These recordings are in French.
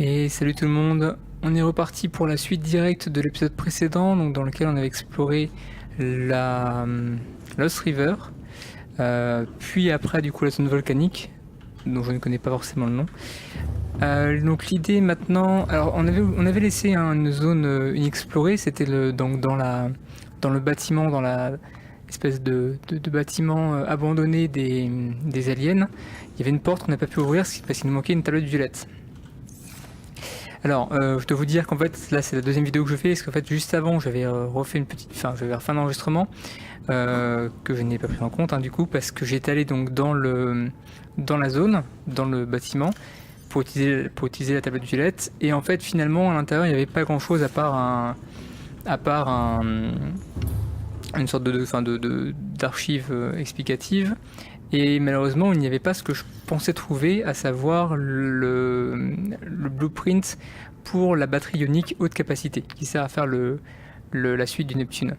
Et salut tout le monde, on est reparti pour la suite directe de l'épisode précédent, donc dans lequel on avait exploré la Lost River, puis après du coup la zone volcanique, dont je ne connais pas forcément le nom. Donc l'idée maintenant, alors on avait laissé une zone inexplorée, c'était donc dans le bâtiment, dans la espèce de bâtiment abandonné des aliens. Il y avait une porte qu'on n'a pas pu ouvrir parce qu'il nous manquait une tablette violette. Alors, je dois vous dire qu'en fait, là c'est la deuxième vidéo que je fais, parce qu'en fait juste avant j'avais refait j'avais refait un enregistrement que je n'ai pas pris en compte du coup, parce que j'étais allé donc dans la zone, dans le bâtiment, pour utiliser la tablette violette, et en fait finalement à l'intérieur il n'y avait pas grand chose à part une sorte d'archive explicative. Et malheureusement, il n'y avait pas ce que je pensais trouver, à savoir le blueprint pour la batterie ionique haute capacité, qui sert à faire la suite du Neptune.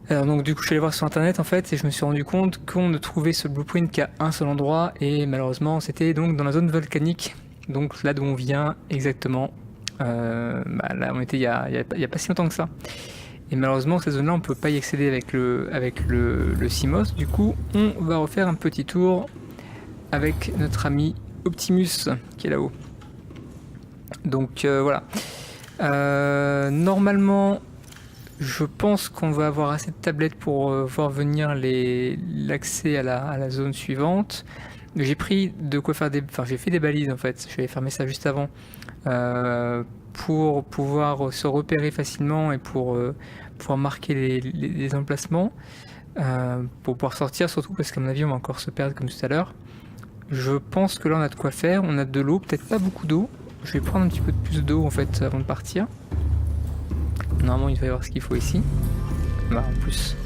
Alors donc du coup, je suis allé voir sur internet en fait, et je me suis rendu compte qu'on ne trouvait ce blueprint qu'à un seul endroit, et malheureusement, c'était donc dans la zone volcanique, donc là d'où on vient exactement. Là, on était il y a pas si longtemps que ça. Et malheureusement, cette zone-là, on ne peut pas y accéder avec le CMOS. Du coup, on va refaire un petit tour avec notre ami Optimus qui est là-haut. Donc voilà. Normalement, je pense qu'on va avoir assez de tablettes pour voir venir l'accès à la zone suivante. J'ai pris de quoi faire j'ai fait des balises en fait. Je vais fermer ça juste avant. Pour pouvoir se repérer facilement et pour pouvoir marquer les emplacements, pour pouvoir sortir, surtout parce qu'à mon avis on va encore se perdre comme tout à l'heure. Je pense que là on a de quoi faire, on a de l'eau, peut-être pas beaucoup d'eau. Je vais prendre un petit peu plus d'eau en fait avant de partir. Normalement il va y avoir ce qu'il faut ici. En plus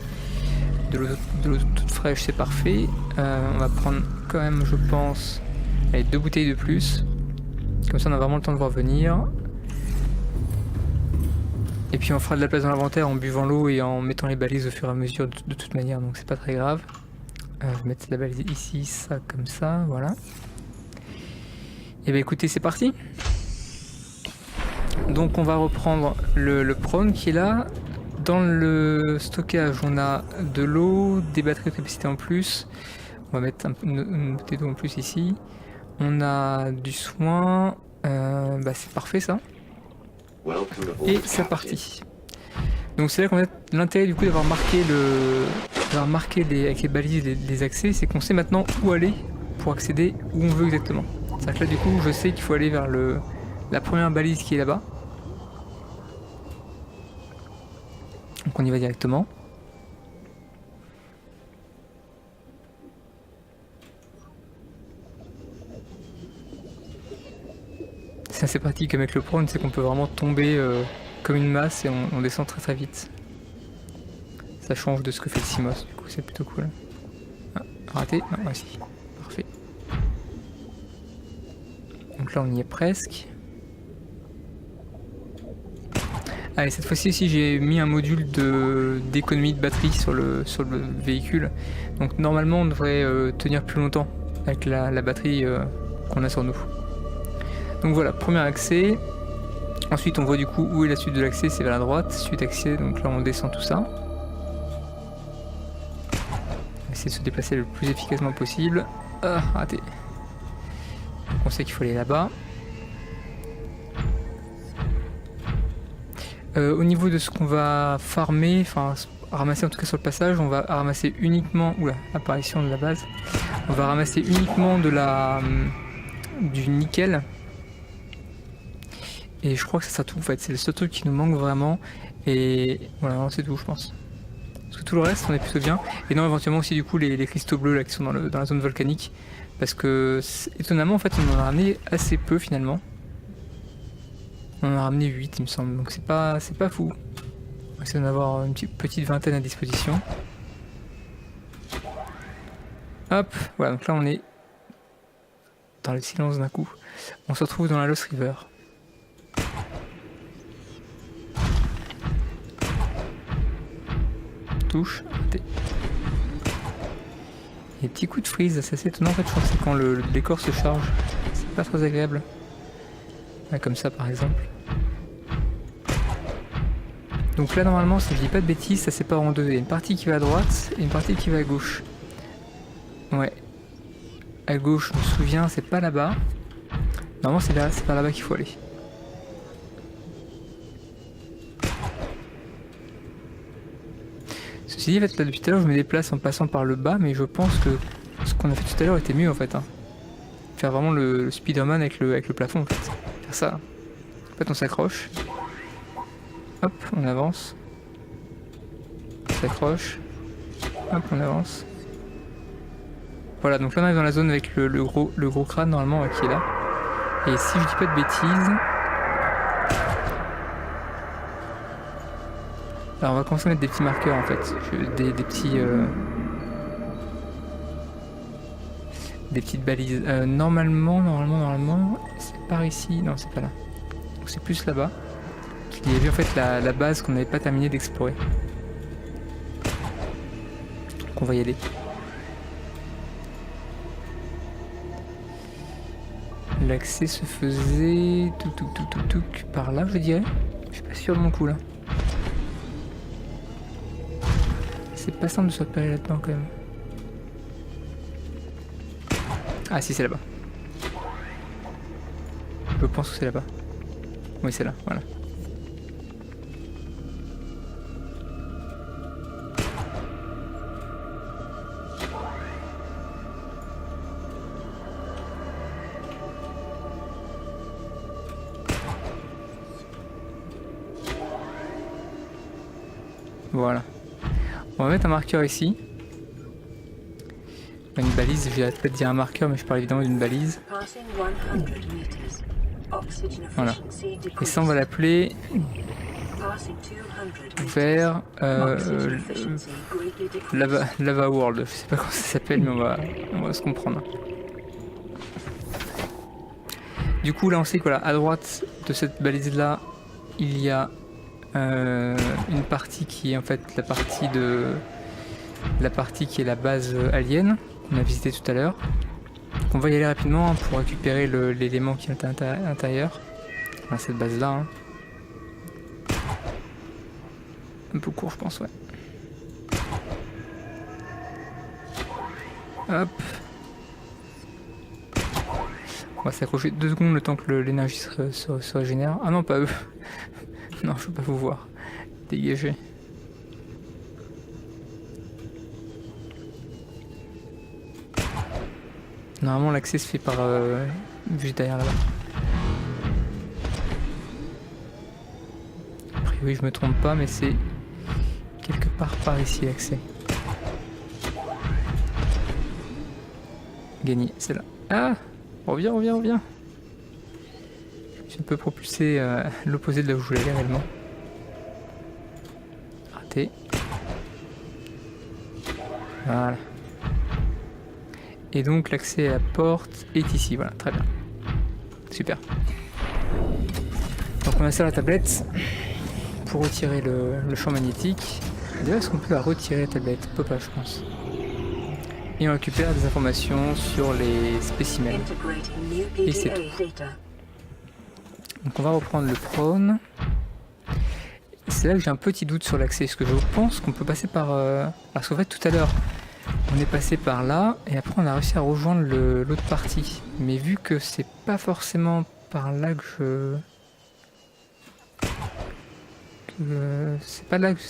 de l'eau toute fraîche, c'est parfait. On va prendre quand même, je pense, 2 bouteilles de plus. Comme ça on a vraiment le temps de voir venir. Et puis on fera de la place dans l'inventaire en buvant l'eau et en mettant les balises au fur et à mesure de toute manière, donc c'est pas très grave. Je vais mettre la balise ici, ça comme ça, voilà. Et bah écoutez, c'est parti. Donc on va reprendre le prône qui est là. Dans le stockage, on a de l'eau, des batteries de capacité en plus. On va mettre une bouteille d'eau en plus ici. On a du soin. C'est parfait ça. Et c'est parti. Donc c'est là qu'on a l'intérêt du coup d'avoir marqué avec les balises les accès, c'est qu'on sait maintenant où aller pour accéder où on veut exactement. C'est-à-dire que là du coup je sais qu'il faut aller vers la première balise qui est là-bas. Donc on y va directement. C'est assez pratique avec le prône, c'est qu'on peut vraiment tomber comme une masse et on descend très très vite. Ça change de ce que fait le CMOS, du coup c'est plutôt cool. Ah, raté, non, voici. Parfait. Donc là on y est presque. Allez, cette fois-ci aussi j'ai mis un module d'économie de batterie sur le véhicule. Donc normalement on devrait tenir plus longtemps avec la batterie qu'on a sur nous. Donc voilà, premier accès. Ensuite on voit du coup où est la suite de l'accès, c'est vers la droite, suite accès, donc là on descend tout ça. On va essayer de se déplacer le plus efficacement possible. Ah, raté. Donc on sait qu'il faut aller là-bas. Au niveau de ce qu'on va farmer, enfin ramasser en tout cas sur le passage, on va ramasser uniquement... Oula, apparition de la base. On va ramasser uniquement du nickel. Et je crois que ça sera tout en fait, c'est le seul truc qui nous manque vraiment. Et voilà, c'est tout je pense. Parce que tout le reste on est plutôt bien. Et non, éventuellement aussi du coup les cristaux bleus là qui sont dans la zone volcanique. Parce que étonnamment en fait on en a ramené assez peu finalement. On en a ramené 8 il me semble, donc c'est pas fou. On va essayer d'en avoir une petite vingtaine à disposition. Hop, voilà, donc là on est dans le silence d'un coup. On se retrouve dans la Lost River. Touche, raté. Des petits coups de freeze, c'est assez étonnant en fait, je crois que c'est quand le décor se charge. C'est pas très agréable. Ouais, comme ça par exemple. Donc là normalement, si je dis pas de bêtises, ça sépare en deux. Il y a une partie qui va à droite et une partie qui va à gauche. Ouais. À gauche, je me souviens, c'est pas là-bas. Normalement c'est là, c'est par là-bas qu'il faut aller. Ceci dit, en fait, là, depuis tout à l'heure, je me déplace en passant par le bas, mais je pense que ce qu'on a fait tout à l'heure était mieux en fait. Hein. Faire vraiment le Spider-Man avec le plafond en fait. Faire ça. En fait, on s'accroche. Hop, on avance. On s'accroche. Hop, on avance. Voilà, donc là on arrive dans la zone avec le gros crâne normalement qui est là. Et si je dis pas de bêtises... Alors on va commencer à mettre des petits marqueurs en fait. Des petits... Des petites balises. Normalement, c'est par ici. Non, c'est pas là. Donc c'est plus là-bas. Il y avait en fait la base qu'on n'avait pas terminé d'explorer. Donc on va y aller. L'accès se faisait tout par là, je dirais. Je suis pas sûr de mon coup là. C'est pas simple de se repérer là-dedans quand même. Ah si, c'est là-bas. Je pense que c'est là-bas. Oui, c'est là, voilà. Voilà. On va mettre un marqueur ici. Une balise, je vais peut-être dire un marqueur, mais je parle évidemment d'une balise. Voilà. Et ça, on va l'appeler vers Lava World. Je sais pas comment ça s'appelle, mais on va se comprendre. Du coup, là, on sait que voilà, à droite de cette balise-là, il y a une partie qui est en fait la partie qui est la base alien qu'on a visité tout à l'heure. On va y aller rapidement pour récupérer l'élément qui est à l'intérieur. Enfin, cette base là. Hein. Un peu court je pense, ouais. Hop. On va s'accrocher 2 secondes le temps que l'énergie se régénère. Ah non, pas eux. Non, je peux pas vous voir. Dégagez. Normalement l'accès se fait par juste derrière là-bas. A priori je me trompe pas, mais c'est quelque part par ici l'accès. Gagné, c'est là. Ah, reviens. Je suis un peu propulsé à l'opposé de là où je voulais aller réellement. Raté. Voilà. Et donc l'accès à la porte est ici, voilà, très bien. Super. Donc on insère la tablette pour retirer le champ magnétique. Déjà, est-ce qu'on peut la retirer la tablette? On peut pas, je pense. Et on récupère des informations sur les spécimens. Et c'est tout. Donc on va reprendre le prône. C'est là que j'ai un petit doute sur l'accès, parce que je pense qu'on peut passer par... Parce qu'en fait tout à l'heure, on est passé par là, et après on a réussi à rejoindre l'autre partie. Mais vu que c'est pas forcément par là que c'est pas par là que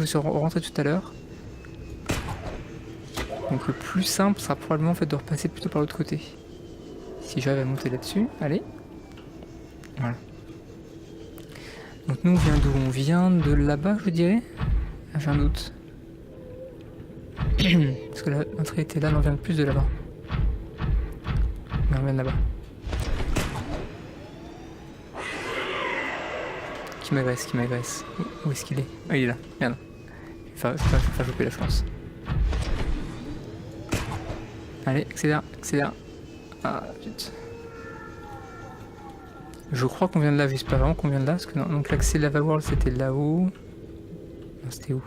je suis rentré tout à l'heure. Donc le plus simple sera probablement en fait de repasser plutôt par l'autre côté. Si j'arrive à monter là-dessus, allez. Voilà. Donc nous on vient d'où? On vient de là-bas, je dirais. Ah, j'ai un doute. Parce que l'entrée était là, mais on vient de plus de là-bas. Mais on vient de là-bas. Qui m'agresse. Où est-ce qu'il est? Ah, il est là, merde. Je vais faire choper là, je pense. Allez, accélère. Ah, zut. Je crois qu'on vient de là, j'espère vraiment qu'on vient de là, parce que non, donc l'accès Lava World c'était là-haut. Non, c'était où?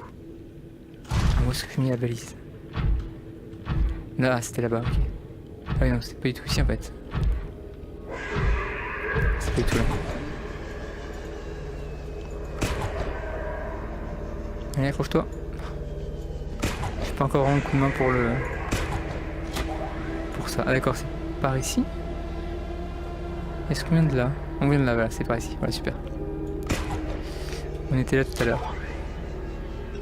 Ah, où est-ce que j'ai mis la balise? Là, c'était là-bas, ok. Ah oui, non, c'était pas du tout ici en fait. du tout là. Allez, accroche-toi. Je peux encore rendre un coup de main pour le... pour ça. Ah d'accord, c'est par ici. Est-ce qu'on vient de là? On vient de là, voilà, c'est par ici. Voilà, super. On était là tout à l'heure.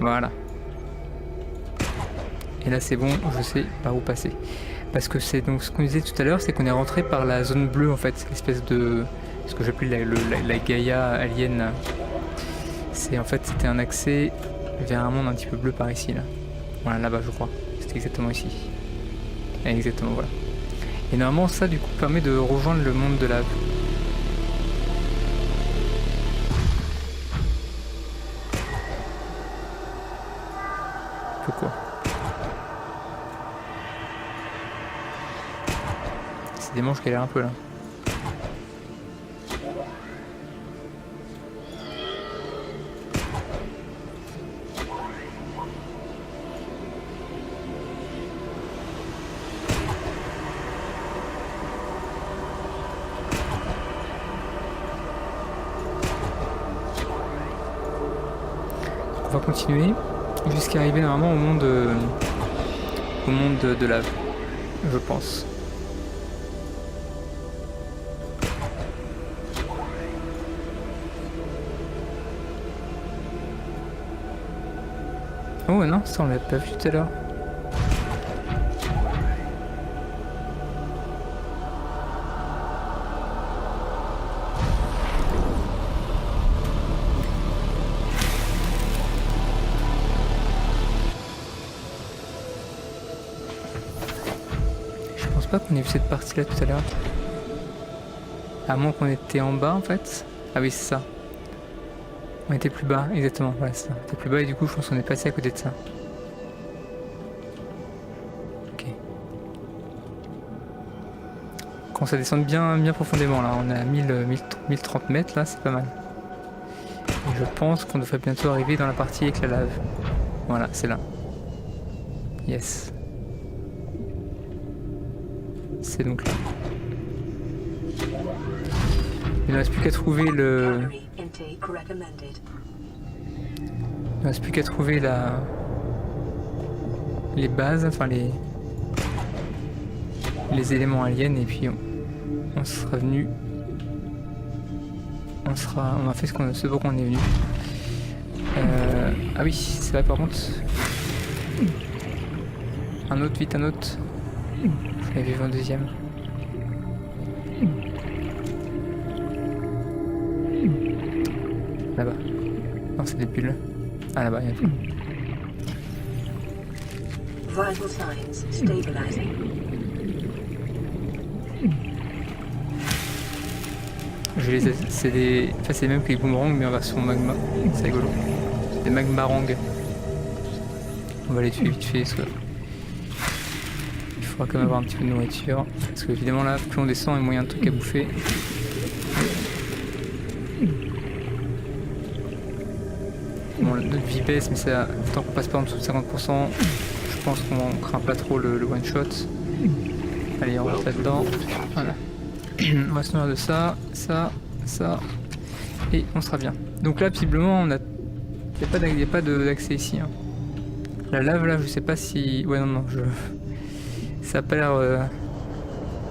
Voilà. Et là c'est bon, je sais par où passer. Parce que c'est donc ce qu'on disait tout à l'heure, c'est qu'on est rentré par la zone bleue en fait, l'espèce de... ce que j'appelais la Gaïa alien. C'est en fait c'était un accès vers un monde un petit peu bleu par ici là. Voilà, là-bas je crois. C'était exactement ici. Et exactement, voilà. Et normalement ça du coup permet de rejoindre le monde de lave. Pourquoi? C'est des manches qui a l'air un peu là. On va continuer jusqu'à arriver normalement au monde de lave, je pense. Oh non, ça on l'a pas vu tout à l'heure. Je pense pas qu'on ait vu cette partie là tout à l'heure. À moins qu'on était en bas en fait. Ah oui, c'est ça. On était plus bas, exactement, voilà, c'est ça. On était plus bas et du coup je pense qu'on est passé à côté de ça. Ok. Quand ça descend bien profondément là, on est à 1030 mètres là, c'est pas mal. Et je pense qu'on devrait bientôt arriver dans la partie avec la lave. Voilà, c'est là. Yes. C'est donc là. Il ne reste plus qu'à trouver le... Il ne reste plus qu'à trouver les bases, enfin les éléments aliens et puis on sera venu. On a fait ce pourquoi on est venu. Ah oui, c'est vrai par contre. Un autre, vite un autre. Je l'avais vu un deuxième. Là-bas. Non, c'est des bulles. Ah là-bas, il y a tout. Vital signs stabilizing. C'est des... Enfin, c'est les mêmes que les boomerangs, mais en version magma. C'est rigolo. C'est des magmarangs. On va les tuer vite fait, parce que... Il faudra quand même avoir un petit peu de nourriture. Parce que évidemment là, plus on descend, et moins il y a un truc à bouffer. Bon, notre vie baisse, mais ça, tant qu'on passe pas en dessous de 50%, je pense qu'on craint pas trop le one shot. Allez, on rentre là-dedans. Voilà. On va se nourrir de ça, et on sera bien. Donc là, visiblement, il n'y a pas d'accès ici. Hein. La lave, là, je sais pas si... Ouais, non, ça a pas l'air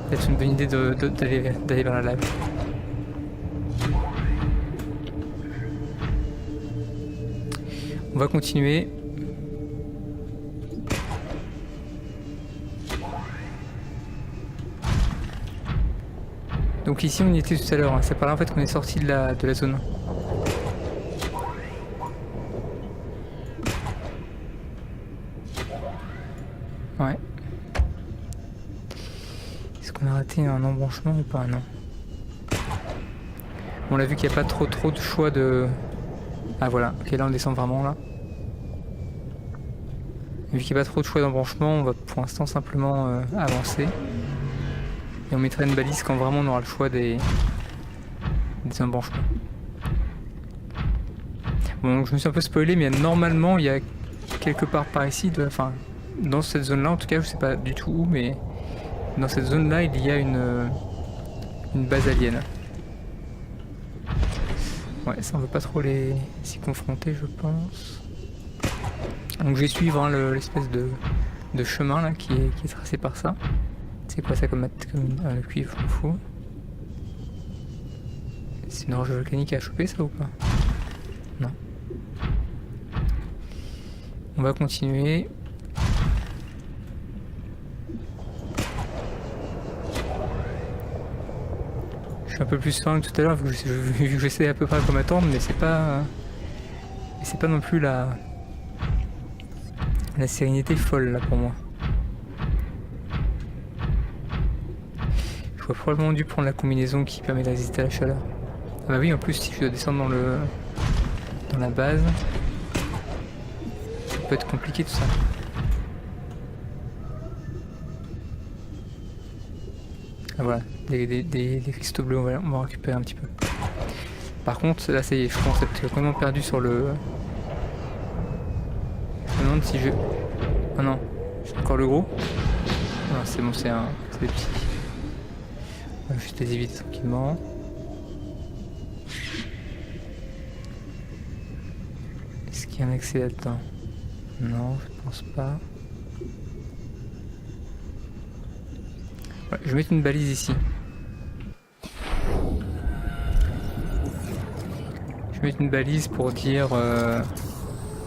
d'être une bonne idée d'aller vers la lave. On va continuer. Donc ici on y était tout à l'heure, hein. C'est par là en fait qu'on est sorti de la zone. Ouais. Est-ce qu'on a raté un embranchement ou pas? Non. On a vu qu'il n'y a pas trop de choix de... Ah voilà, ok là on descend vraiment là. Vu qu'il n'y a pas trop de choix d'embranchement, on va pour l'instant simplement avancer. Et on mettra une balise quand vraiment on aura le choix des embranchements. Bon, donc je me suis un peu spoilé, mais normalement il y a quelque part par ici, enfin dans cette zone là en tout cas, je sais pas du tout où, mais dans cette zone là il y a une base alien. Ouais, ça on veut pas trop s'y confronter, je pense. Donc je vais suivre hein, l'espèce de chemin là qui est tracé par ça. C'est quoi ça comme le cuivre, je m'en fous. C'est une roche volcanique à choper ça ou pas? Non. On va continuer. Je suis un peu plus lent que tout à l'heure vu que je sais à peu près à quoi m'attendre, mais c'est pas non plus la sérénité folle là pour moi. J'aurais probablement dû prendre la combinaison qui permet de résister à la chaleur. Ah bah oui, en plus si je dois descendre dans la base, ça peut être compliqué tout ça. Ah voilà, des cristaux bleus, on va en récupérer un petit peu. Par contre, là ça y est, je commence à être complètement perdu sur le... Je me demande si je... Oh non, c'est encore le gros? Non, c'est bon, c'est des petits. On va juste les éviter tranquillement. Est-ce qu'il y a un accès là-dedans? Non, je pense pas. Ouais, je vais mettre une balise ici. Je vais mettre une balise pour dire...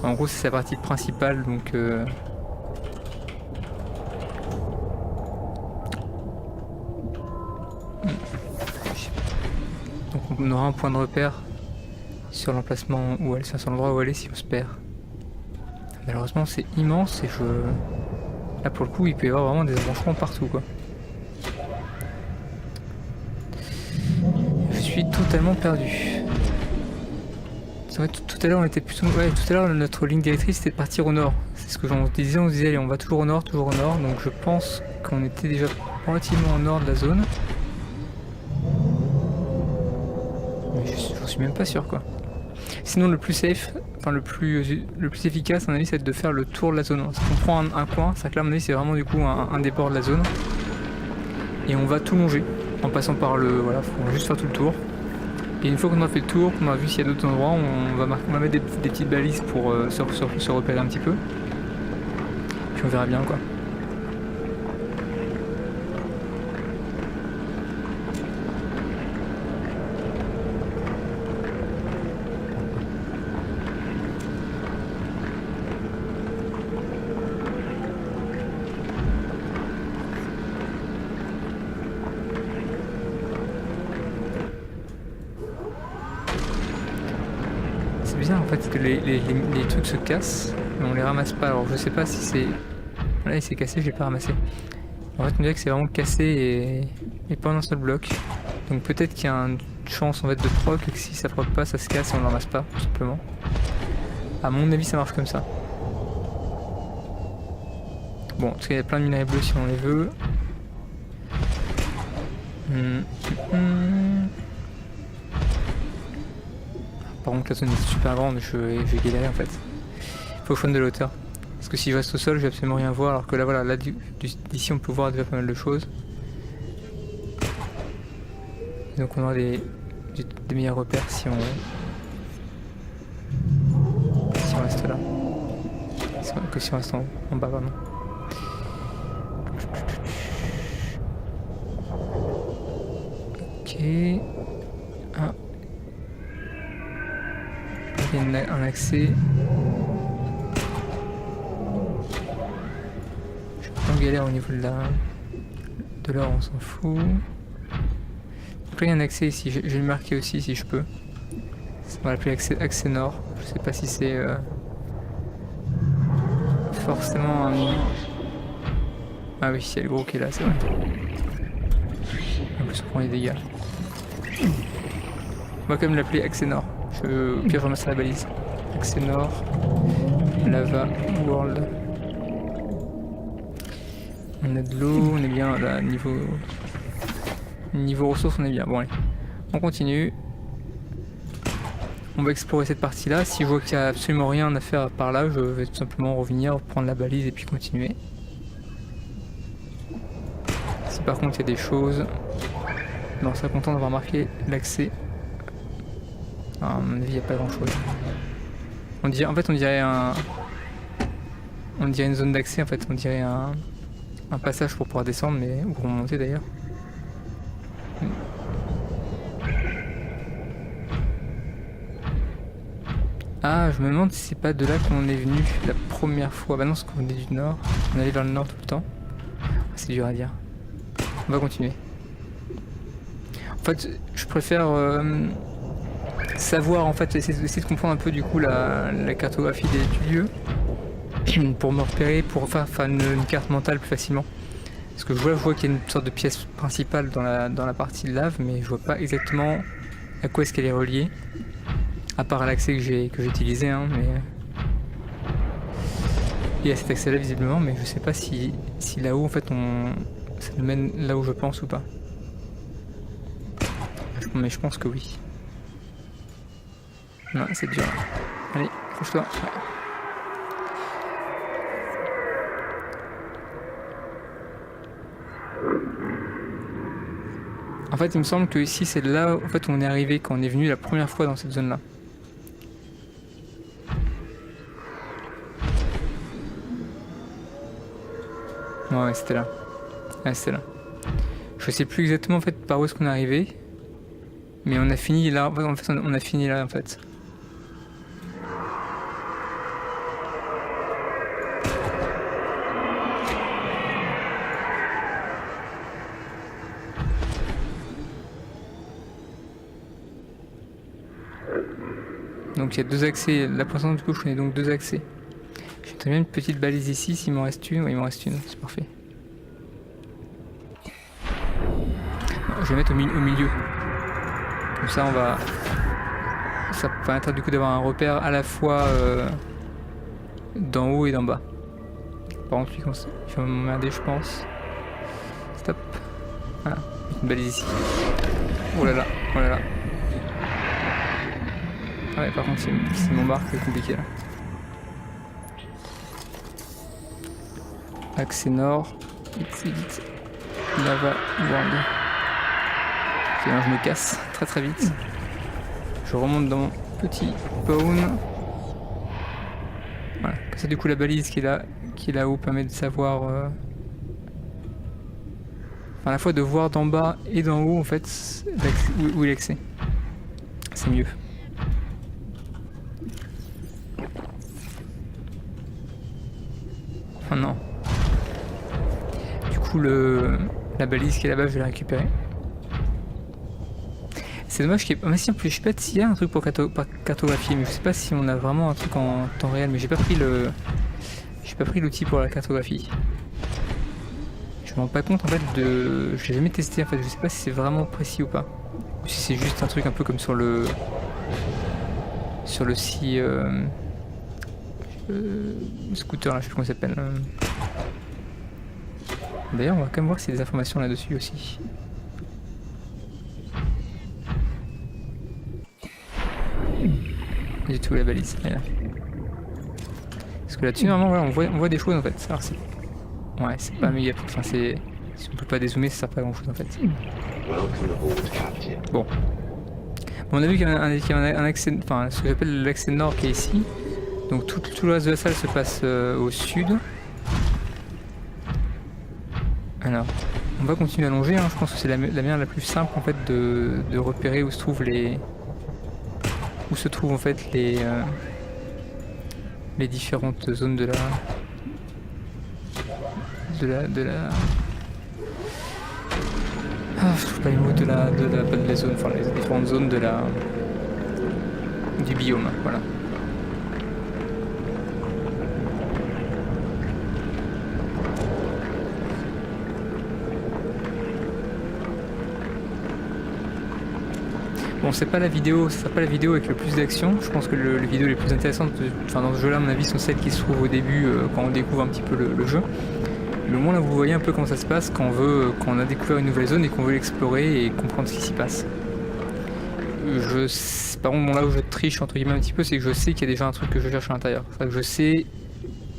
En gros, c'est sa partie principale, donc... Donc on aura un point de repère sur l'emplacement où aller, sur l'endroit où aller si on se perd. Malheureusement, c'est immense et là pour le coup, il peut y avoir vraiment des embranchements partout, quoi. Je suis totalement perdu. C'est vrai, tout à l'heure on était plutôt... Ouais, tout à l'heure notre ligne directrice c'était de partir au nord. C'est ce que on disait allez on va toujours au nord, donc je pense qu'on était déjà relativement au nord de la zone. Mais j'en suis même pas sûr quoi. Sinon le plus safe, enfin le plus efficace à mon avis c'est de faire le tour de la zone. Si on prend un coin, ça que là à mon avis c'est vraiment du coup un des bords de la zone. Et on va tout longer en passant par voilà, faut juste faire tout le tour. Et une fois qu'on a fait le tour, qu'on a vu s'il y a d'autres endroits, on va mettre des petites balises pour se repérer un petit peu. Puis on verra bien quoi. C'est bizarre en fait que les trucs se cassent, mais on les ramasse pas. Alors je sais pas si c'est... Là il s'est cassé, je l'ai pas ramassé. En fait on dirait que c'est vraiment cassé et pas un seul bloc. Donc peut-être qu'il y a une chance en fait de proc et que si ça proc pas, ça se casse et on le ramasse pas, tout simplement. À mon avis ça marche comme ça. Bon, en tout cas il y a plein de minerais bleus si on les veut. Par contre la zone est super grande, je vais galérer en fait. Faut que je prenne de la hauteur. Parce que si je reste au sol, je vais absolument rien voir, alors que là voilà, d'ici on peut voir déjà pas mal de choses. Et donc on aura des meilleurs repères si on reste là. Que si on reste en bas, pardon. Ok. Ah. Il y a un accès. Je suis pas en galère au niveau de l'or, on s'en fout. Donc là il y a un accès ici, je vais le marquer aussi si je peux. On va l'appeler accès nord. Je sais pas si c'est forcément un... Ah oui, il y a le gros qui est là, c'est vrai. En plus on prend les dégâts. On va quand même l'appeler accès nord. Au pire je ramasserai la balise. Accès nord, lava world. On a de l'eau, on est bien là, niveau ressources on est bien. Bon allez, on continue. On va explorer cette partie là. Si je vois qu'il n'y a absolument rien à faire par là, je vais tout simplement revenir, prendre la balise et puis continuer. Si par contre il y a des choses... Non, ça content d'avoir marqué l'accès Alors, à mon avis, il n'y a pas grand chose. On dirait, en fait, on dirait une zone d'accès, en fait, on dirait un passage pour pouvoir descendre, mais ou pour monter d'ailleurs. Ah, je me demande si c'est pas de là qu'on est venu la première fois. Bah non, parce qu'on est du nord. On allait vers le nord tout le temps. C'est dur à dire. On va continuer. En fait, je préfère savoir, en fait, essayer de comprendre un peu du coup la cartographie du lieu pour me repérer, pour faire une carte mentale plus facilement. Parce que je vois qu'il y a une sorte de pièce principale dans la partie de lave, mais je vois pas exactement à quoi est-ce qu'elle est reliée. À part à l'accès que j'ai utilisé, hein, mais il y a cet accès là visiblement, mais je sais pas si là-haut en fait ça nous mène là où je pense ou pas. Mais je pense que oui. Non, c'est dur. Allez, couche-toi. En fait, il me semble que ici c'est là en fait où on est arrivé quand on est venu la première fois dans cette zone là. Ouais, c'était là. Ouais, c'était là. Je sais plus exactement en fait par où est-ce qu'on est arrivé, mais on a fini là. En fait, on a fini là en fait. Donc il y a deux accès. Là pour l'instant du coup je connais donc deux accès. J'ai très bien une petite balise ici. S'il m'en reste une, oui, il m'en reste une. C'est parfait. Je vais mettre au milieu. Comme ça on va. Ça permettra du coup d'avoir un repère à la fois d'en haut et d'en bas. Par contre, il va m'emmerder, je pense. Stop. Voilà, une balise ici. Oh là là, oh là là. Ah ouais, par contre, c'est mon bar qui est compliqué là. Accès nord. Vite, vite. Lava world. Ok, là, je me casse très très vite. Je remonte dans mon petit spawn. Voilà, comme ça du coup la balise qui est là-haut permet de savoir... Enfin, à la fois de voir d'en bas et d'en haut en fait où est l'accès. C'est mieux. Oh non. Du coup la balise qui est là-bas je vais la récupérer. C'est dommage qu'il y ait... Mais si, en plus, je sais pas s'il y a un truc pour cartographier, mais je sais pas si on a vraiment un truc en temps réel, mais j'ai pas pris l'outil pour la cartographie. Je me rends pas compte en fait de... Je l'ai jamais testé en fait, je sais pas si c'est vraiment précis ou pas. Ou si c'est juste un truc un peu comme sur le scooter là, je sais plus comment il s'appelle. D'ailleurs on va quand même voir s'il y a des informations là-dessus aussi. Du tout la balise, elle est là. Parce que là-dessus normalement voilà, on voit des choses en fait. Alors, ouais, c'est pas méga. Enfin c'est. Si on peut pas dézoomer, ça sert pas à grand chose en fait. Bon. On a vu qu'il y avait un accès. Enfin ce que j'appelle l'accès nord qui est ici. Donc tout le reste de la salle se passe au sud. Alors, on va continuer à longer, hein. Je pense que c'est la manière la plus simple en fait de repérer où se trouvent où se trouvent en fait les différentes zones de la ah, je trouve pas les mots pas de la zone, enfin les différentes zones du biome, voilà. Bon, c'est pas la vidéo, ce sera pas la vidéo avec le plus d'action. Je pense que les vidéos les plus intéressantes, enfin dans ce jeu-là, à mon avis, sont celles qui se trouvent au début quand on découvre un petit peu le jeu. Mais au moins là, vous voyez un peu comment ça se passe quand on a découvert une nouvelle zone et qu'on veut l'explorer et comprendre ce qui s'y passe. Par contre, bon, là où je triche entre guillemets un petit peu, c'est que je sais qu'il y a déjà un truc que je cherche à l'intérieur. C'est que je sais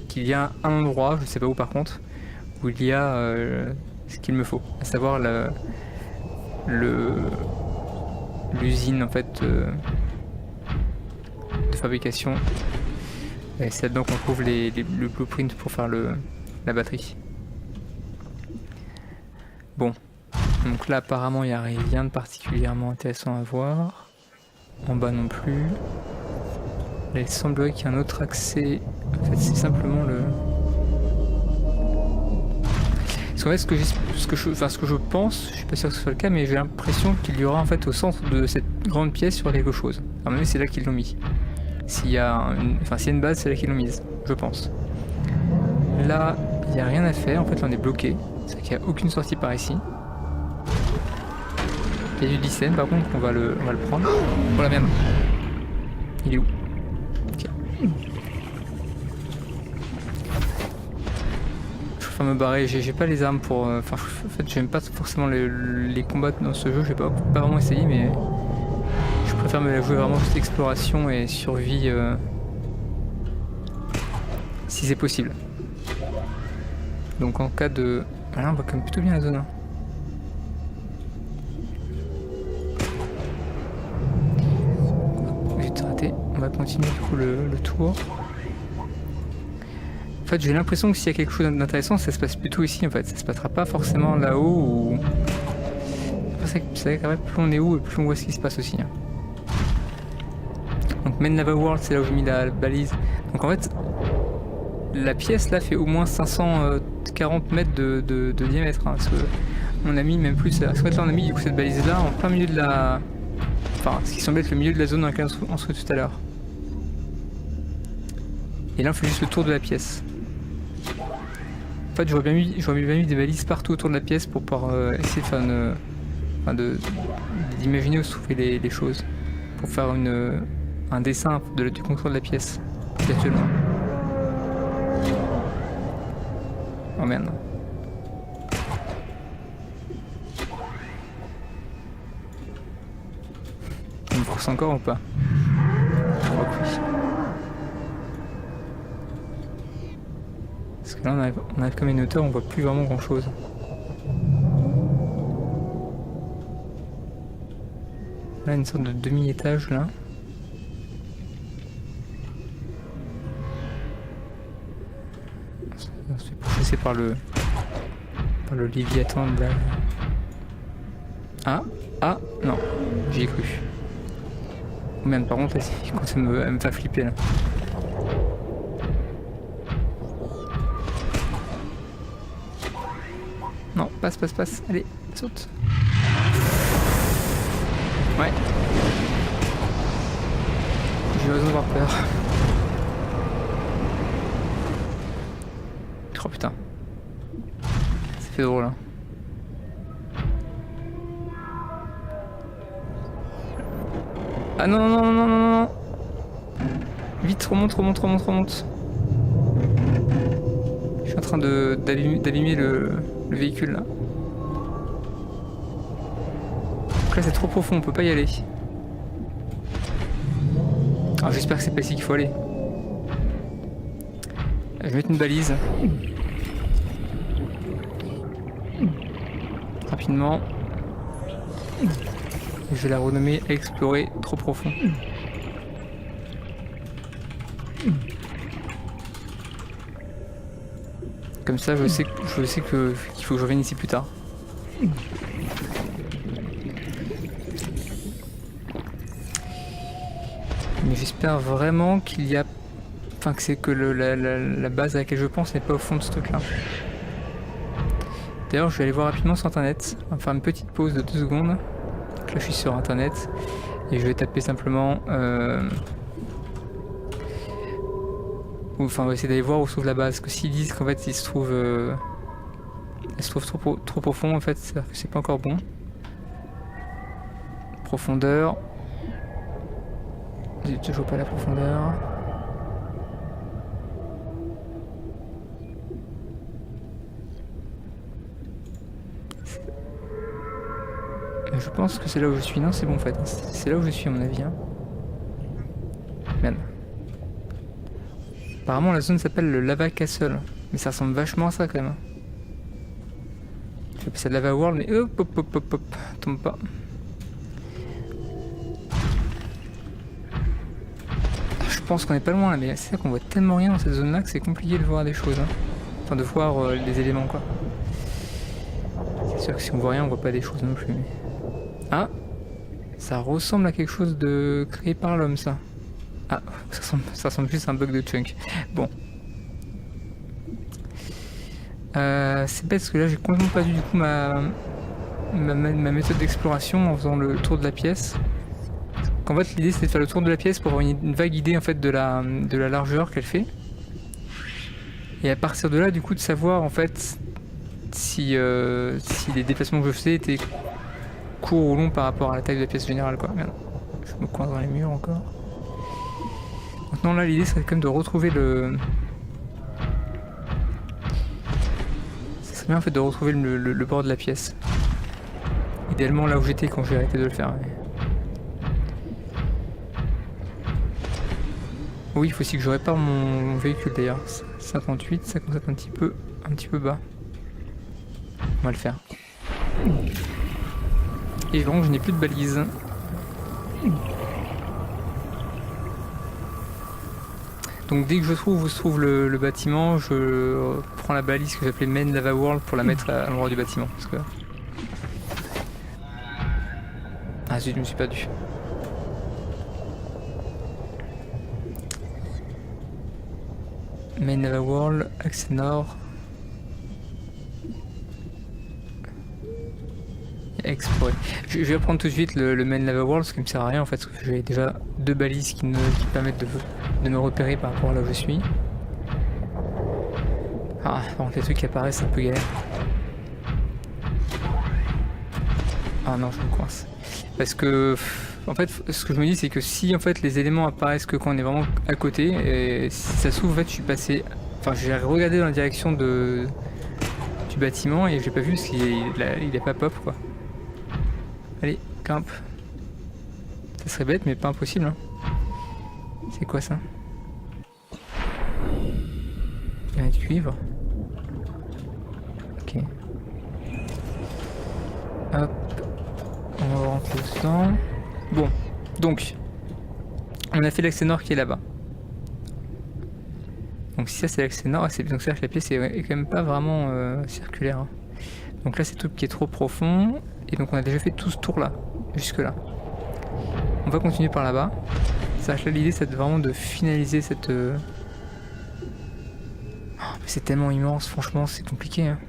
qu'il y a un endroit, je sais pas où par contre, où il y a ce qu'il me faut, à savoir l'usine en fait fabrication. Et c'est là-dedans qu'on trouve le blueprint pour faire la batterie. Bon, donc là apparemment il n'y a rien de particulièrement intéressant à voir. En bas non plus. Là il semblerait qu'il y ait un autre accès. En fait c'est simplement le... Parce qu'en fait ce que je pense, je suis pas sûr que ce soit le cas, mais j'ai l'impression qu'il y aura en fait au centre de cette grande pièce sur quelque chose. À mon avis c'est là qu'ils l'ont mis. S'il y a une base, c'est là qu'ils l'ont mise, je pense. Là, il n'y a rien à faire, en fait là on est bloqué. C'est qu'il n'y a aucune sortie par ici. Il y a du lycéen par contre, on va le prendre. Oh la merde. Il est où? Ok. Je préfère me barrer, j'ai pas les armes pour... en fait j'aime pas forcément les combats dans ce jeu, j'ai pas vraiment essayé mais... Je préfère me la jouer vraiment juste exploration et survie si c'est possible. Donc en cas de... Ah là on voit quand même plutôt bien la zone. Hein. Vite raté. On va continuer du coup le tour. En fait j'ai l'impression que s'il y a quelque chose d'intéressant ça se passe plutôt ici en fait. Ça se passera pas forcément là-haut ou... C'est vrai qu'après plus on est haut et plus on voit ce qui se passe aussi. Hein. Donc Main Lava World c'est là où j'ai mis la balise. Donc en fait la pièce là fait au moins 540 mètres de diamètre hein, parce que on a mis même plus. Parce qu'en fait là on a mis du coup cette balise là en plein milieu de la... Enfin ce qui semble être le milieu de la zone dans laquelle on se trouvait tout à l'heure. Et là on fait juste le tour de la pièce. En fait j'aurais bien mis des balises partout autour de la pièce pour pouvoir essayer de faire d'imaginer où se trouvaient les choses. Pour faire un dessin du contour de la pièce actuellement. Oh merde. On me force encore ou pas? Je crois que oui. Parce que là on arrive comme une hauteur, on voit plus vraiment grand chose. Là une sorte de demi-étage là. On se fait pourchasser par le Léviathan de là. Ah non, j'y ai cru. Oh merde, par contre là il commence à me faire flipper là. Non, passe, allez, saute. Ouais. J'ai raison d'avoir peur. Oh putain. Ça fait drôle hein. Ah non. Vite, remonte. Je suis en train d'abîmer le véhicule là. Donc là c'est trop profond, on peut pas y aller. Alors j'espère que c'est pas ici qu'il faut aller. Je vais mettre une balise. Rapidement. Je vais la renommer explorer trop profond. Comme ça je sais qu'il faut que je revienne ici plus tard. Mais j'espère vraiment qu'il y a... Enfin que c'est que la base à laquelle je pense n'est pas au fond de ce truc là. D'ailleurs je vais aller voir rapidement sur internet. On va faire une petite pause de 2 secondes. Donc là je suis sur internet. Et je vais taper simplement... Enfin on va essayer d'aller voir où se trouve la base. Parce que s'ils disent qu'en fait il se trouve... Elle se trouve trop profond en fait, c'est-à-dire que c'est pas encore bon. Profondeur. J'ai toujours pas la profondeur. Je pense que c'est là où je suis. Non, c'est bon en fait. C'est là où je suis à mon avis. Hein. Merde. Apparemment la zone s'appelle le Lava Castle. Mais ça ressemble vachement à ça quand même. Je vais appeler ça Lava World, mais hop. Tombe pas. pense qu'on est pas loin là, mais c'est ça qu'on voit tellement rien dans cette zone là que c'est compliqué de voir des choses. Hein. Enfin de voir les éléments quoi. C'est sûr que si on voit rien on voit pas des choses non plus. Mais... Ah, ça ressemble à quelque chose de créé par l'homme ça. Ah, ça ressemble plus à un bug de chunk. Bon. C'est bête parce que là j'ai complètement perdu du coup ma méthode d'exploration en faisant le tour de la pièce. En fait l'idée c'était de faire le tour de la pièce pour avoir une vague idée en fait de la largeur qu'elle fait. Et à partir de là du coup de savoir en fait si les déplacements que je faisais étaient courts ou longs par rapport à la taille de la pièce générale quoi. Merde. Je me coince dans les murs encore. Maintenant là l'idée serait quand même de retrouver le... Ça serait bien en fait de retrouver le bord de la pièce. Idéalement là où j'étais quand j'ai arrêté de le faire. Mais... Oui, il faut aussi que je répare mon véhicule d'ailleurs. 58, ça commence à être un petit peu bas. On va le faire. Et vraiment, je n'ai plus de balise. Donc dès que je trouve le bâtiment, je prends la balise que j'appelais Main Lava World pour la mettre à l'endroit du bâtiment. Parce que... Ah zut, je me suis perdu. Main Lava World, accès nord. Explorer. Je vais prendre tout de suite le Main Lava World parce qu'il me sert à rien en fait, parce que j'ai déjà 2 balises qui permettent de me repérer par rapport à là où je suis. Ah, par contre les trucs qui apparaissent c'est un peu galère. Ah non, je me coince. Parce que en fait ce que je me dis c'est que si en fait les éléments apparaissent que quand on est vraiment à côté, et si ça s'ouvre en fait je suis passé. Enfin j'ai regardé dans la direction du bâtiment et j'ai pas vu parce qu'il est pas pop quoi. Allez, grimpe. Ça serait bête mais pas impossible hein. C'est quoi ça? Il y a du cuivre. Ok. Hop. On va rentrer dedans. Bon, donc on a fait l'accès nord qui est là-bas. Donc si ça c'est l'accès nord, c'est donc ça que la pièce est quand même pas vraiment circulaire. Hein. Donc là c'est tout qui est trop profond. Et donc on a déjà fait tout ce tour là, jusque là. On va continuer par là-bas. C'est-à-dire que là l'idée c'est vraiment de finaliser cette... Oh, c'est tellement immense, franchement c'est compliqué. Hein.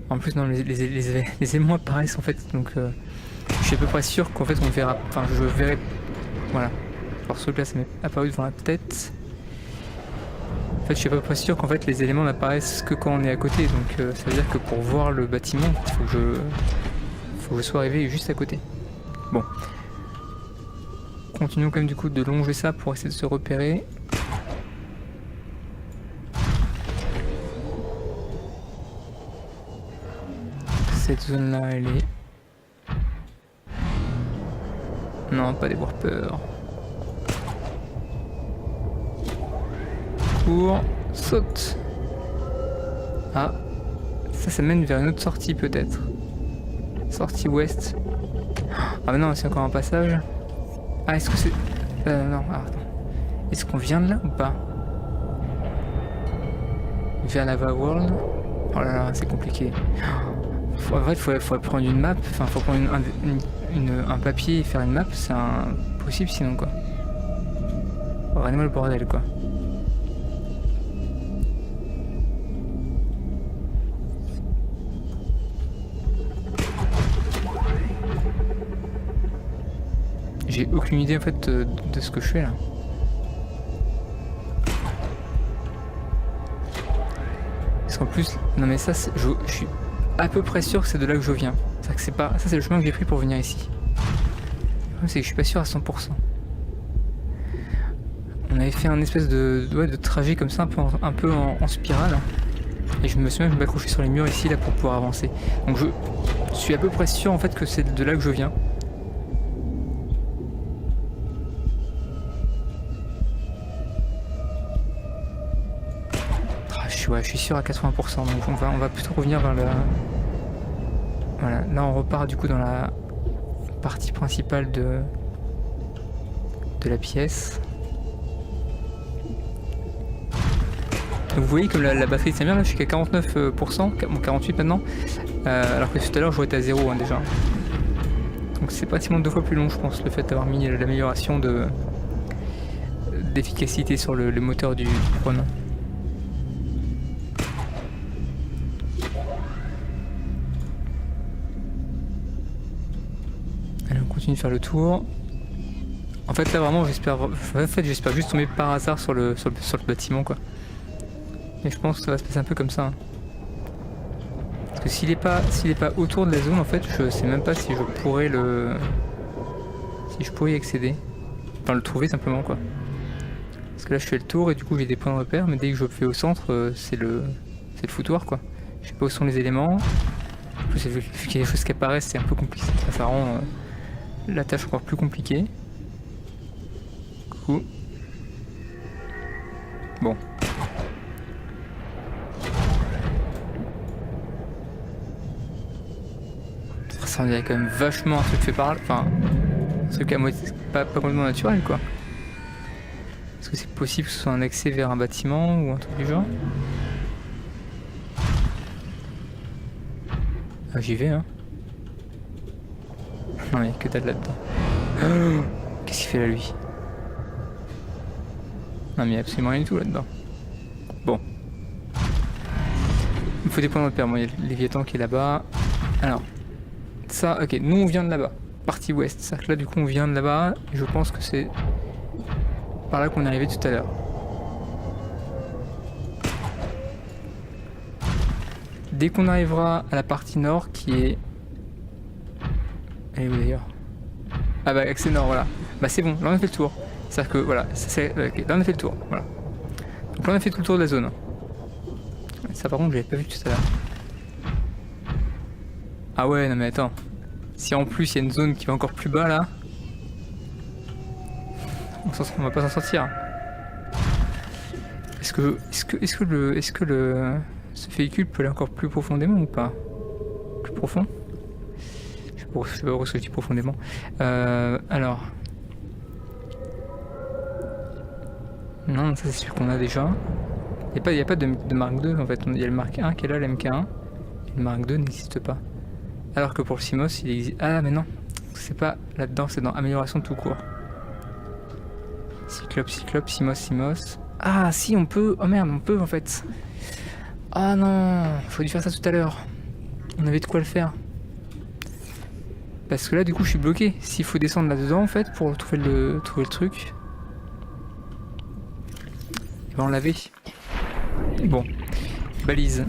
En plus non, les éléments apparaissent en fait, donc je suis à peu près sûr qu'en fait on verra... Enfin je verrai... Voilà. Alors ce truc là ça m'est apparu devant la tête. En fait je suis à peu près sûr qu'en fait les éléments n'apparaissent que quand on est à côté, donc ça veut dire que pour voir le bâtiment, il faut que je sois arrivé juste à côté. Bon. Continuons quand même du coup de longer ça pour essayer de se repérer. Cette zone là elle est... Non, pas des warpers. Cours, saute. Ah, ça mène vers une autre sortie peut-être. Sortie ouest. Ah mais non, c'est encore un passage. Ah, est-ce que c'est... non, attends. Est-ce qu'on vient de là ou pas? Vers Lava World. Oh là là, c'est compliqué. En fait, faut prendre une map. Enfin, faut prendre un papier et faire une map. C'est impossible sinon, quoi. Vraiment le bordel, quoi. J'ai aucune idée en fait de ce que je fais là. Parce qu'en plus, non mais ça, je suis à peu près sûr que c'est de là que je viens. C'est que c'est pas, ça c'est le chemin que j'ai pris pour venir ici. Le problème c'est que je suis pas sûr à 100%. On avait fait un espèce de trajet comme ça, un peu en spirale. Et je me suis même accroché sur les murs ici là pour pouvoir avancer. Donc je suis à peu près sûr en fait que c'est de là que je viens. Ouais, je suis sûr à 80%, donc on va plutôt revenir vers le... Voilà, là on repart du coup dans la partie principale de la pièce. Donc vous voyez que la batterie tient bien, là je suis qu'à 49%, bon 48 maintenant, alors que tout à l'heure j'aurais été à 0 hein, déjà. Donc c'est pratiquement 2 fois plus long je pense, le fait d'avoir mis l'amélioration d'efficacité sur le moteur du drone. Allez on continue de faire le tour. En fait là vraiment j'espère juste tomber par hasard sur le bâtiment quoi. Mais je pense que ça va se passer un peu comme ça. Hein. Parce que s'il est pas autour de la zone en fait je sais même pas si je pourrais y accéder. Enfin le trouver simplement quoi. Parce que là je fais le tour et du coup j'ai des points de repère mais dès que je fais au centre c'est le foutoir quoi. Je sais pas où sont les éléments. En plus vu qu'il y a des choses qui apparaissent c'est un peu compliqué. Ça rend la tâche encore plus compliquée. Coucou. Bon. Ça ressemblait quand même vachement à un truc fait par là. Enfin, un truc à moitié pas complètement naturel quoi. Est-ce que c'est possible que ce soit un accès vers un bâtiment ou un truc du genre? Ah j'y vais hein. Non mais que dalle là-dedans. Oh, qu'est-ce qu'il fait là lui? Non mais il y a absolument rien du tout là-dedans. Bon. Il me faut des points de repère, moi il y a le Léviathan qui est là-bas. Alors. Ça, ok, nous on vient de là-bas. Partie ouest. C'est-à-dire que là du coup on vient de là-bas. Et je pense que c'est par là qu'on est arrivé tout à l'heure. Dès qu'on arrivera à la partie nord qui est... Elle est où d'ailleurs? Ah bah accès nord, voilà. Bah c'est bon, là on a fait le tour. C'est-à-dire que voilà, okay, là on a fait le tour, voilà. Donc là on a fait tout le tour de la zone. Ça par contre je l'avais pas vu tout à l'heure. Ah ouais, non mais attends. Si en plus il y a une zone qui va encore plus bas là, on va pas s'en sortir. Est-ce que ce véhicule peut aller encore plus profondément ou pas? Plus profond? Je sais pas pourquoi je dis profondément. Alors. Non, ça c'est celui qu'on a déjà. Il n'y a pas de Mark II en fait. Il y a le Mark 1 qui est là, le MK1. Et le Mark II n'existe pas. Alors que pour le CMOS, il existe. Ah, mais non. C'est pas là-dedans, c'est dans amélioration tout court. Cyclope, CMOS. Ah, si, on peut. Oh merde, on peut en fait. Ah non, faut dû faire ça tout à l'heure. On avait de quoi le faire. Parce que là, du coup, je suis bloqué. S'il faut descendre là-dedans en fait pour trouver le truc. Et ben, on l'avait. Bon. Balise.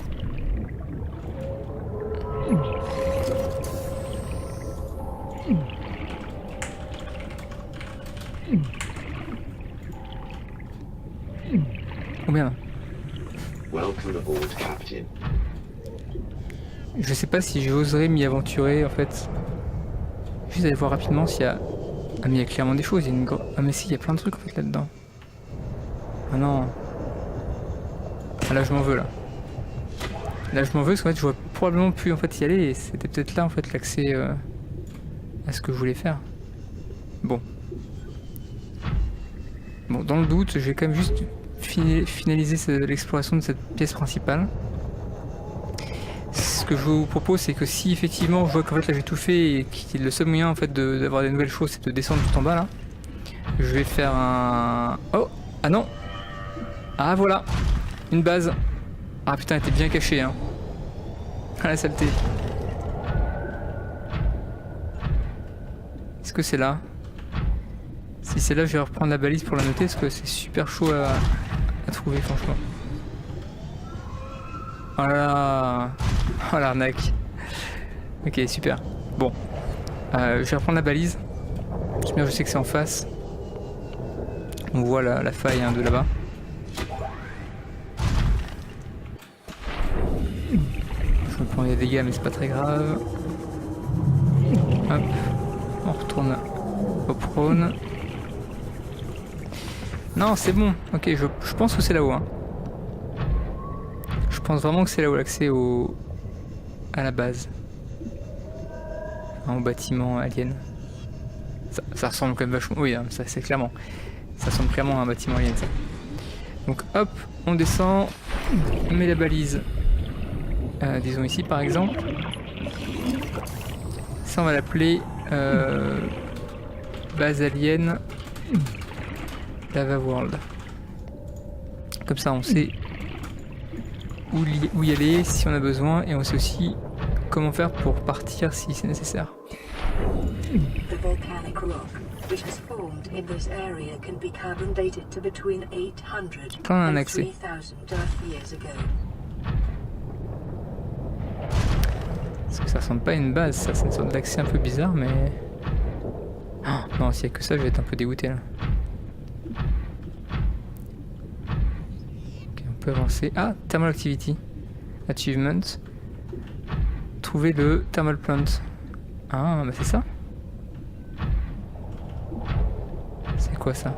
Combien? Je sais pas si j'oserais m'y aventurer en fait. Juste aller voir rapidement s'il y a... Ah mais il y a clairement des choses, il y a une... Ah mais si, il y a plein de trucs en fait là-dedans. Ah non. Ah là je m'en veux là. Là je m'en veux parce qu'en fait je vois probablement plus en fait y aller et c'était peut-être là en fait l'accès à ce que je voulais faire. Bon. Bon, dans le doute, je vais quand même juste finaliser l'exploration de cette pièce principale. Ce que je vous propose, c'est que si effectivement je vois qu'en fait là j'ai tout fait et que le seul moyen en fait d'avoir des nouvelles choses, c'est de descendre tout en bas là, je vais faire un... Oh! Ah non! Ah voilà! Une base! Ah putain, elle était bien cachée hein! Ah la saleté! Est-ce que c'est là? Si c'est là, je vais reprendre la balise pour la noter parce que c'est super chaud à trouver franchement. Oh là là! Oh l'arnaque! Ok, super. Bon. Je vais reprendre la balise. Je sais que c'est en face. On voit la faille hein, de là-bas. Je me prends des dégâts mais c'est pas très grave. Hop. On retourne au prône. Non, c'est bon. Ok, je pense que c'est là-haut. Hein. Je pense vraiment que c'est là-haut l'accès à la base. Enfin, au bâtiment alien. Ça ressemble quand même vachement... Oui, hein, ça c'est clairement. Ça ressemble clairement à un bâtiment alien, ça. Donc hop, on descend, on met la balise, disons ici par exemple. Ça on va l'appeler base alien Lava World. Comme ça on sait où y aller si on a besoin et on sait aussi comment faire pour partir si c'est nécessaire. The volcanic rock which has formed in this area can be carbon dated to between 800 Quand on a un and accès. 3000 Earth years ago. Parce que ça ressemble pas à une base, ça c'est une sorte d'accès un peu bizarre mais... Oh, non, s'il y a que ça je vais être un peu dégoûté là. Ok, on peut avancer. Ah, Thermal Activity. Achievement. Trouver le Thermal Plant. Ah, bah c'est ça. C'est quoi ça?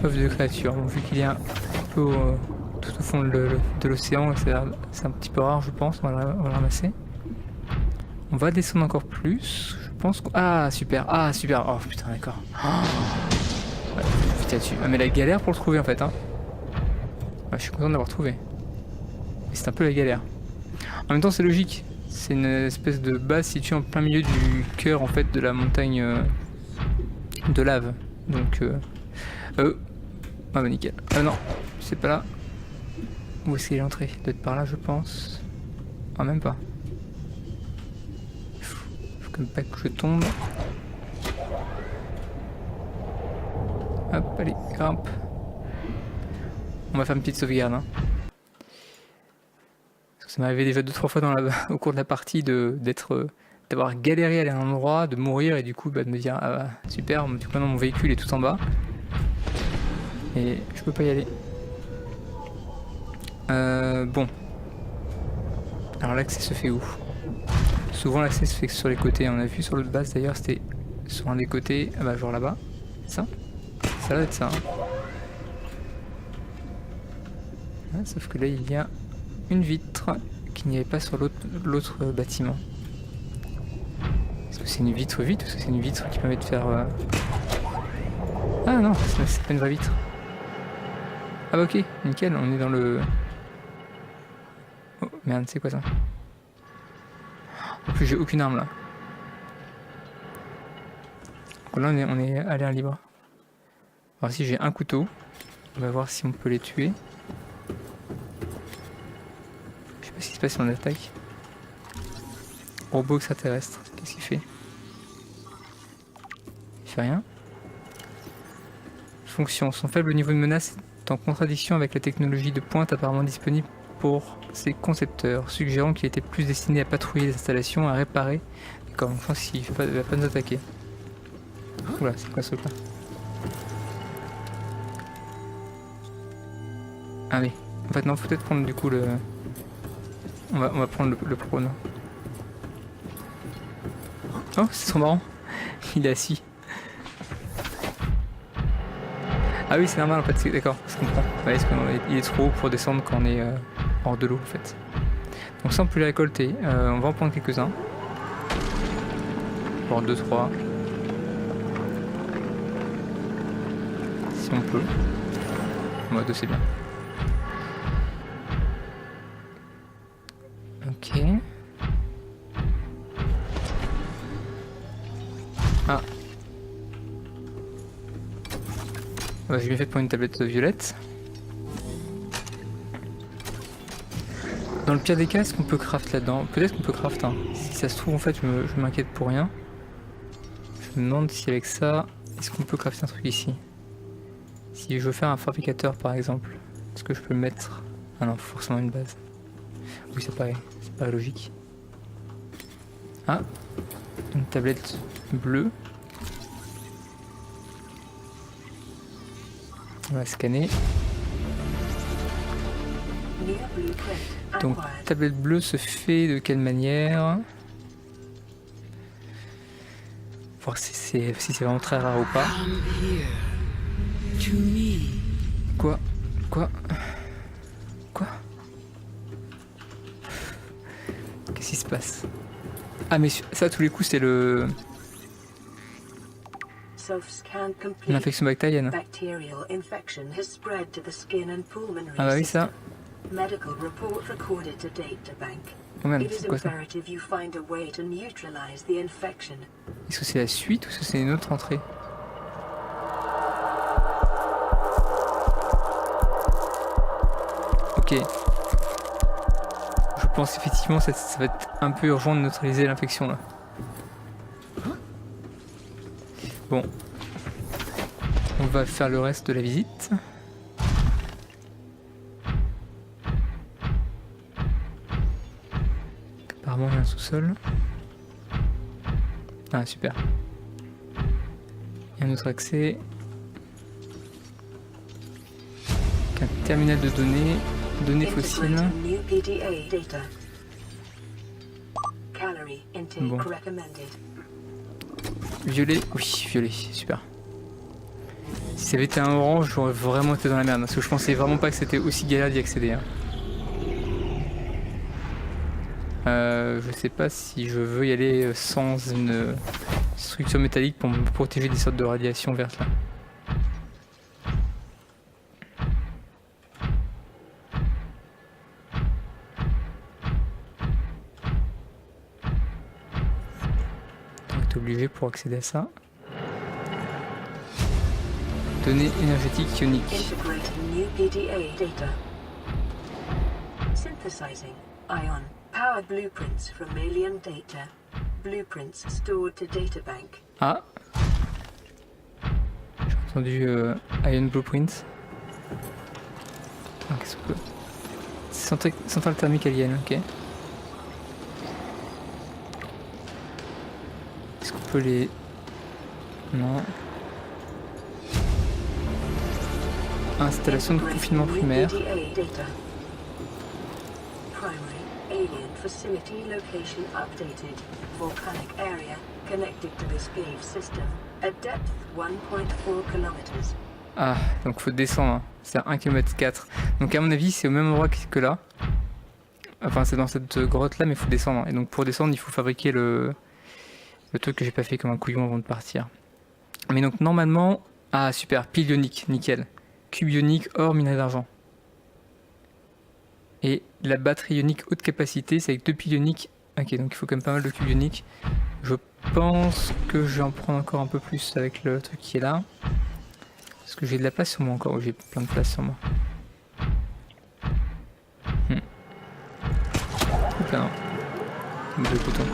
Œuf de créature. Bon, vu qu'il y a un peu tout au fond de l'océan, c'est un petit peu rare je pense, on va le ramasser. On va descendre encore plus, je pense qu'on... Ah super, oh putain d'accord. Oh. Ouais, putain dessus. Ah mais la galère pour le trouver en fait hein. Ouais, je suis content d'avoir trouvé. Mais c'est un peu la galère. En même temps c'est logique, c'est une espèce de base située en plein milieu du cœur en fait de la montagne de lave. Donc ah bah nickel. Non, c'est pas là. Où est-ce qu'il est entré? Il doit être par là je pense. Ah même pas. Faut quand même pas que je tombe. Hop, allez, grimpe. On va faire une petite sauvegarde. Hein. Parce que ça m'est arrivé déjà 2-3 fois au cours de la partie d'avoir galéré à aller à un endroit, de mourir et du coup de me dire ah bah, super, du coup maintenant mon véhicule est tout en bas. Et je peux pas y aller. Bon. Alors l'accès se fait où? Souvent l'accès se fait sur les côtés. On a vu sur l'autre base d'ailleurs, c'était sur un des côtés. Ah bah genre là-bas. Ça? Ça doit être ça. Hein. Ah, sauf que là il y a une vitre qu'il n'y avait pas sur l'autre bâtiment. Est-ce que c'est une vitre vide ou est-ce que c'est une vitre qui permet de faire... Ah non, c'est pas une vraie vitre. Ah bah ok, nickel, on est dans le... Oh merde, c'est quoi ça? En plus j'ai aucune arme là. Donc là on est à l'air libre. Alors si j'ai un couteau, on va voir si on peut les tuer. Je sais pas ce qui se passe si on attaque. Robot extraterrestre, qu'est-ce qu'il fait? Il fait rien. Fonction, son faible niveau de menace est en contradiction avec la technologie de pointe apparemment disponible pour ses concepteurs, suggérant qu'il était plus destiné à patrouiller les installations, à réparer. D'accord, je pense qu'il va pas nous attaquer. Oula, c'est quoi ce truc là? Ah oui, en fait non, faut peut-être prendre du coup le... On va prendre le prône. Oh, c'est trop marrant. Il est assis. Ah oui, c'est normal en fait, d'accord, je comprends. Ouais, parce qu'il est trop haut pour descendre quand on est hors de l'eau en fait. Donc ça on peut les récolter. On va en prendre quelques-uns. Voire 2-3. Si on peut. Moi, 2 c'est bien. Ok. Ah. Ouais, j'ai bien fait pour une tablette violette. Dans le pire des cas, est-ce qu'on peut craft là-dedans? Peut-être qu'on peut craft. Hein. Si ça se trouve, en fait, je m'inquiète pour rien. Je me demande si avec ça, est-ce qu'on peut crafter un truc ici? Si je veux faire un fabricateur, par exemple, est-ce que je peux le mettre? Ah non, forcément une base. Oui, ça paraît logique. Ah, une tablette bleue. On va scanner. Donc, tablette bleue se fait de quelle manière? Voir si c'est vraiment très rare ou pas. Quoi? Qu'est-ce qui se passe? Ah mais ça, tous les coups, c'est le... self-scan complete. L'infection bactérienne. Bacterial infection has spread to the skin and pulmonary Ah bah oui, ça. system. Medical report recorded to databank. Oh merde, It is c'est quoi ça? imperative you find a way to neutralize the infection. Est-ce que c'est la suite ou est-ce que c'est une autre entrée? Ok. Je pense effectivement que ça va être un peu urgent de neutraliser l'infection là. Bon. On va faire le reste de la visite. Apparemment il y a un sous-sol. Ah super. Il y a un autre accès. Un terminal de données fossiles. Integrating new PDA data. Calorie intake Bon. recommended. Violet, oui, violet, super. Si ça avait été un orange, j'aurais vraiment été dans la merde, parce que je pensais vraiment pas que c'était aussi galère d'y accéder. Hein. Je sais pas si je veux y aller sans une structure métallique pour me protéger des sortes de radiations vertes là. On est obligé pour accéder à ça. Données énergétiques ioniques. Integrating new PDA data. Synthesizing ion. Powered blueprints from alien data. Blueprints stored to databank. Ah, j'ai entendu Ion Blueprint. Ah, qu'est-ce que c'est centrale thermique alien, ok. Est-ce qu'on peut les... Non. Installation de confinement primaire. PDA data. Primary alien facility location updated. Volcanic area connected to this cave system. At depth 1.4 kilometers. Ah, donc faut descendre, hein. C'est à 1,4 km. Donc à mon avis c'est au même endroit que là. Enfin c'est dans cette grotte là mais il faut descendre. Et donc pour descendre il faut fabriquer le truc que j'ai pas fait comme un couillon avant de partir. Mais donc normalement... Ah super, pile ionique, nickel. Cube ionique, or, minerai d'argent. Et la batterie ionique haute capacité c'est avec 2 piles ioniques. Ok donc il faut quand même pas mal de cubes ioniques. Je pense que je vais en prendre encore un peu plus avec le truc qui est là. Est-ce que j'ai de la place sur moi encore? Oui, j'ai plein de place sur moi. Oups là non. Deux boutons.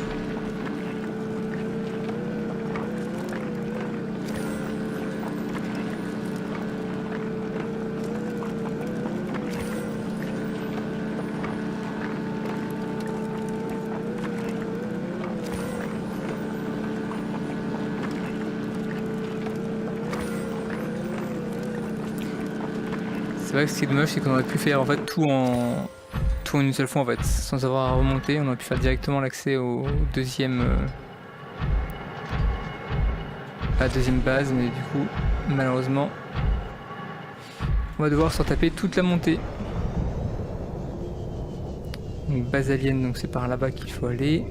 C'est vrai que ce qui est dommage c'est qu'on aurait pu faire en fait tout en une seule fois en fait, sans avoir à remonter, on aurait pu faire directement l'accès au deuxième à la deuxième base, mais du coup malheureusement on va devoir s'en taper toute la montée. Donc base alien, donc c'est par là-bas qu'il faut aller.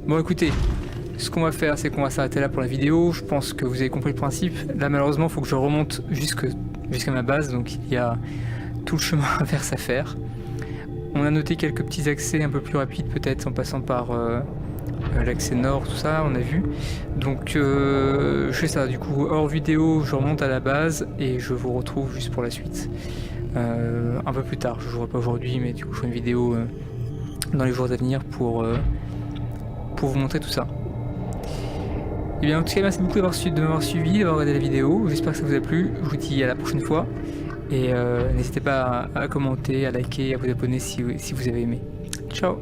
Bon écoutez, ce qu'on va faire c'est qu'on va s'arrêter là pour la vidéo, je pense que vous avez compris le principe. Là malheureusement il faut que je remonte jusqu'à ma base, donc il y a tout le chemin inverse à faire. On a noté quelques petits accès un peu plus rapides peut-être en passant par l'accès nord, tout ça on a vu. Donc je fais ça du coup hors vidéo, je remonte à la base et je vous retrouve juste pour la suite. Un peu plus tard, je ne jouerai pas aujourd'hui mais du coup je ferai une vidéo dans les jours à venir pour vous montrer tout ça. Et bien en tout cas merci beaucoup de m'avoir suivi, d'avoir regardé la vidéo, j'espère que ça vous a plu, je vous dis à la prochaine fois et n'hésitez pas à commenter, à liker, à vous abonner si vous avez aimé. Ciao.